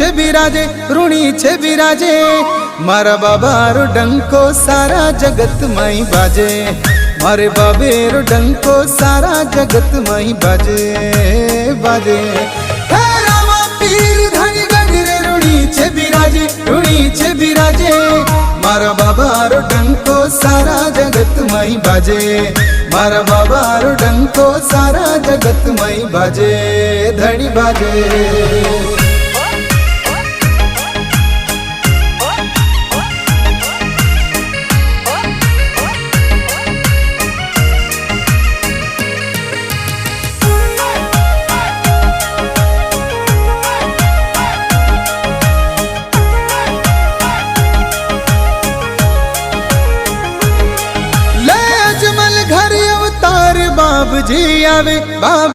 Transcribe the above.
छे बिराजे, ऋणी छे बिराजे। मारा बाबारो डंको सारा जगत माई बाजे, मारे बाबेरो डंको सारा जगत माई बाजे बाजे। हे रामा पीर धनी गजरे, ऋणी छे बिराजे, ऋणी छे बिराजे। मारा बाबारो डंको सारा जगत माई बाजे, मारा बाबारो डंको सारा जगत माई बाजे, धनी बाजे। घर अवतार बाबजी आवे बाब